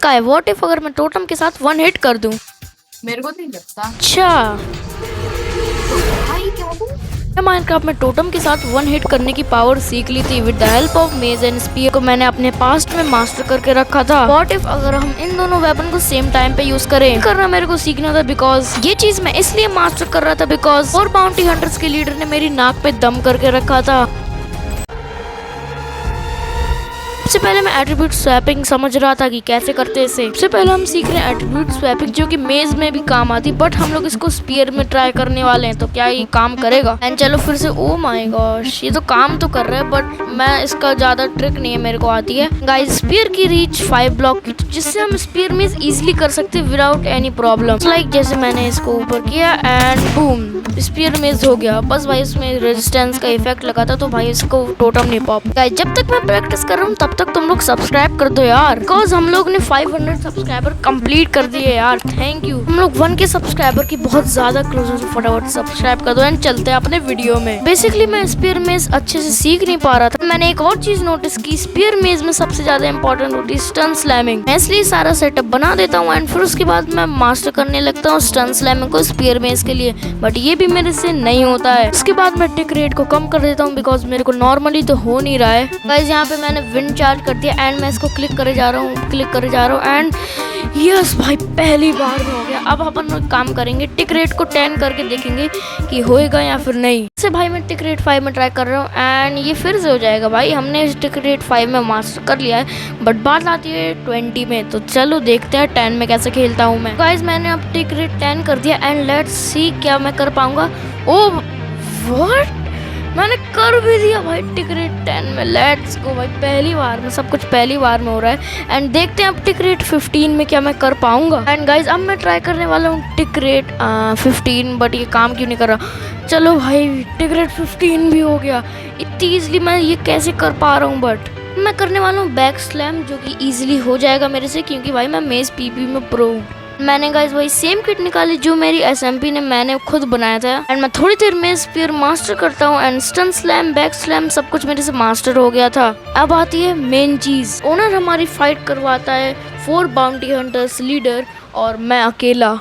काय what if अगर मैं टोटम के साथ वन हिट कर दूं? मेरे को नहीं लगता। अच्छा, भाई क्या हुआ? मैं माइनक्राफ्ट में टोटम के साथ वन हिट करने की पावर सीख ली थी with the help of mace and spear को मैंने अपने पास्ट में मास्टर करके रखा था। व्हाट इफ अगर हम इन दोनों वेपन को सेम टाइम पे यूज करें? करना मेरे को सीखना था बिकॉज ये चीज मैं इसलिए मास्टर कर रहा था बिकॉज 4 बाउंटी हंटर्स के लीडर ने मेरी नाक पे दम करके रखा था। सबसे पहले मैं एट्रीब्यूट स्वैपिंग समझ रहा था कि कैसे करते इसे। सबसे पहले हम सीख रहे हैं एट्रीब्यूट स्वैपिंग जो कि मेज में भी काम आती, बट हम लोग इसको स्पीयर में ट्राई करने वाले हैं, तो क्या ये काम करेगा? एंड चलो फिर से, ओ माय गॉश, ये तो काम तो कर रहा है बट मैं इसका ज्यादा ट्रिक नहीं है मेरे को आती है। गाइस, स्पीयर की रीच 5 ब्लॉक की, जिससे हम स्पीयर में इजिली कर सकते हैं विदाउट एनी प्रॉब्लम। लाइक जैसे मैंने इसको ऊपर किया एंड बूम, स्पीयर मेज हो गया। बस भाई इसमें रेजिस्टेंस का इफेक्ट लगा था तो भाई इसको टोटम नहीं पॉप। गाइस, जब तक मैं प्रैक्टिस कर रहा हूँ तब तक तुम लोग सब्सक्राइब कर दो यार, बिकॉज हम लोग ने 500 सब्सक्राइबर कंप्लीट कर दिए यार, थैंक यू। हम लोग 1 के सब्सक्राइबर की बहुत ज्यादा क्लोज हो, फटाफट सब्सक्राइब कर दो एंड चलते हैं अपने वीडियो में। बेसिकली मैं स्पीयर मेज अच्छे से सीख नहीं पा रहा था। मैंने एक और चीज नोटिस की, स्पीयर मेज में सबसे ज्यादा इंपॉर्टेंट होती है स्टन स्लैमिंग। मैं इसलिए सारा सेटअप बना देता हूँ एंड फिर उसके बाद मैं मास्टर करने लगता हूँ स्टन स्लैमिंग को स्पीयर मेज के लिए, बट ये भी मेरे से नहीं होता है। उसके बाद मैं टिक रेट को कम कर देता हूँ बिकॉज मेरे को नॉर्मली तो हो नहीं रहा है। गाइस, यहाँ पे मैंने विंड चार्ज कर दिया एंड मैं इसको क्लिक करे जा रहा हूँ एंड यस भाई, पहली बार में हो गया। अब अपन लोग काम करेंगे, टिक रेट को 10 करके देखेंगे कि होएगा या फिर नहीं। से भाई मैं टिक रेट 5 में ट्राई कर रहा हूँ एंड ये फिर से हो जाएगा। भाई हमने टिक रेट 5 में मास्टर कर लिया है, बट बात आती है 20 में, तो चलो देखते हैं 10 में कैसे खेलता हूँ मैं। गाइस, मैंने अब टिक रेट 10 कर दिया एंड लेट्स सी क्या मैं कर पाऊंगा। ओ व्हाट, मैंने कर भी दिया भाई टिक रेट 10 में। लेट्स गो भाई, पहली बार में सब कुछ पहली बार में हो रहा है एंड देखते हैं अब टिक रेट 15 में क्या मैं कर पाऊंगा। एंड गाइस, अब मैं ट्राई करने वाला हूँ टिक रेट 15, बट ये काम क्यों नहीं कर रहा। चलो भाई, टिक रेट 15 भी हो गया। इतनी ईजिली मैं ये कैसे कर पा रहा हूँ, बट मैं करने वाला हूँ बैक स्लैम जो कि ईजिली हो जाएगा मेरे से, क्योंकि भाई मैं मेज पीपी में प्रो हूँ। मैंने गाइस वही सेम किट निकाली जो मेरी एसएमपी ने मैंने खुद बनाया था एंड मैं थोड़ी देर में स्पीयर मास्टर करता हूँ and stun slam, back slam सब कुछ मेरे से मास्टर हो गया था। अब आती है मेन चीज, ओनर हमारी फाइट करवाता है 4 बाउंटी हंटर्स लीडर और मैं अकेला।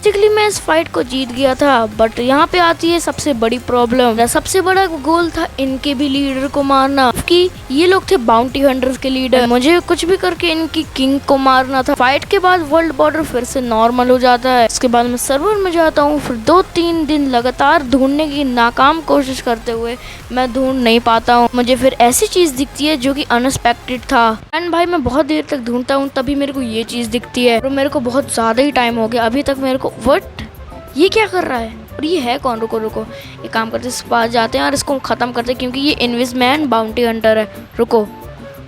बेसिकली मैं इस फाइट को जीत गया था, बट यहाँ पे आती है सबसे बड़ी प्रॉब्लम। सबसे बड़ा गोल था इनके भी लीडर को मारना, कि ये लोग थे बाउंटी हंटर्स के लीडर। मुझे कुछ भी करके इनकी किंग को मारना था। फाइट के बाद वर्ल्ड बॉर्डर फिर से नॉर्मल हो जाता है। उसके बाद मैं सर्वर में जाता हूँ, फिर 2-3 दिन लगातार ढूंढने की नाकाम कोशिश करते हुए मैं ढूंढ नहीं पाता हूँ। मुझे फिर ऐसी चीज दिखती है जो कि अनएक्सपेक्टेड था एंड भाई मैं बहुत देर तक ढूंढता हूँ तभी मेरे को ये चीज दिखती है। और मेरे को बहुत ज्यादा ही टाइम हो गया, अभी तक मेरे को व्हाट, ये क्या कर रहा है और ये है कौन? रुको, ये काम करते इसके पास जाते हैं और इसको खत्म करते हैं, क्योंकि ये इनविजमैन बाउंटी हंटर है। रुको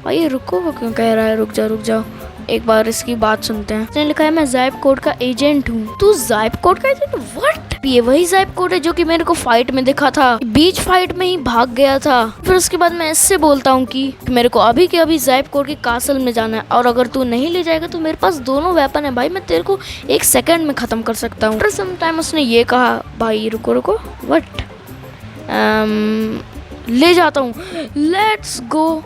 भाई, रुको, वो क्यों कह रहा है रुक जाओ, एक बार इसकी बात सुनते हैं। इसने लिखा है मैं ज़ाइप कोड का एजेंट हूँ। तू ज़ाइप कोड का एजेंट? व्हाट? ये वही ज़ाइप कोड है जो कि मेरे को फाइट में दिखा था, बीच फाइट में ही भाग गया था। फिर उसके बाद मैं इससे बोलता हूँ कि मेरे को अभी के अभी ज़ाइप कोड के कासल में जाना है और अगर तू नहीं ले जाएगा तो मेरे पास दोनों वेपन है भाई, मैं तेरे को 1 सेकंड में खत्म कर सकता हूँ। फिर समटाइम उसने ये कहा, भाई रुको, व्हाट, ले जाता हूँ, let's go.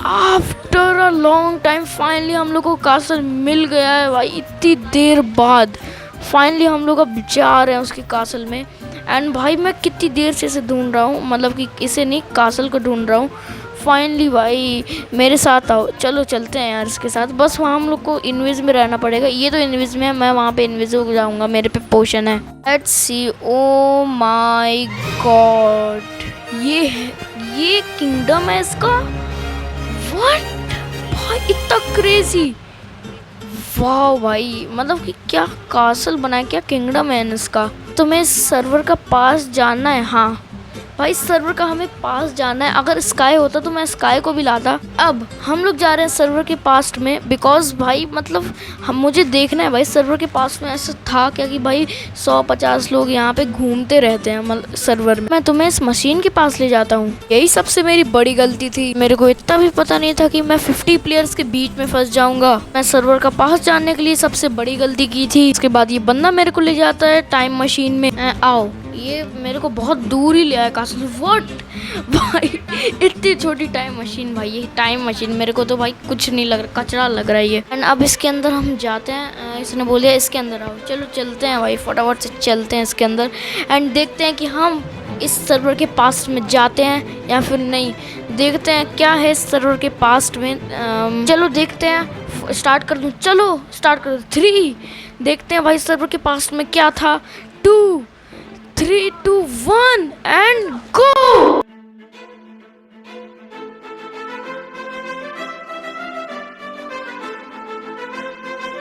After a long time finally हम लोग को कासल मिल गया है भाई, इतनी देर बाद फाइनली हम लोग अब जा रहे हैं उसके कासल में एंड भाई मैं कितनी देर से इसे ढूंढ रहा हूँ, मतलब कि इसे नहीं, कासल को ढूंढ रहा हूँ। फाइनली भाई मेरे साथ आओ, चलो चलते हैं यार इसके साथ। बस वहाँ हम लोग को इनविज में रहना पड़ेगा। ये तो इनविज में है, मैं वहाँ पे इनविज हो जाऊँगा, मेरे पे पोशन है। Let's see. Oh my God, ये किंगडम है इसका। व्हाट भाई, इतना क्रेजी। वाह भाई, मतलब कि क्या कासल बनाया, क्या किंगडम है इसका। तुम्हें इस सर्वर का पास जानना है? हाँ भाई, सर्वर का हमें पास जाना है। अगर स्काई होता तो मैं स्काई को भी लाता। अब हम लोग जा रहे हैं सर्वर के पास में, बिकॉज भाई मतलब मुझे देखना है भाई सर्वर के पास में ऐसा था क्या कि भाई 150 लोग यहाँ पे घूमते रहते हैं मतलब सर्वर में। मैं तुम्हें इस मशीन के पास ले जाता हूँ। यही सबसे मेरी बड़ी गलती थी। मेरे को इतना भी पता नहीं था कि मैं 50 प्लेयर्स के बीच में फंस जाऊंगा। मैं सर्वर का पास जाने के लिए सबसे बड़ी गलती की थी। उसके बाद ये बंदा मेरे को ले जाता है टाइम मशीन में। आओ, ये मेरे को बहुत दूर ही ले आया कासल। व्हाट भाई, इतनी छोटी टाइम मशीन। भाई ये टाइम मशीन मेरे को तो भाई कुछ नहीं लग रहा, कचरा लग रहा है ये। एंड अब इसके अंदर हम जाते हैं। इसने बोलिए इसके अंदर आओ, चलो चलते हैं भाई, फटाफट से चलते हैं इसके अंदर एंड देखते हैं कि हम इस सर्वर के पास में जाते हैं या फिर नहीं। देखते हैं क्या है इस सर्वर के पास में। चलो देखते हैं, स्टार्ट कर दूँ? चलो स्टार्ट कर दूँ। 3 देखते हैं भाई सर्वर के पास में क्या था। 2 3 2 1 एंड गो।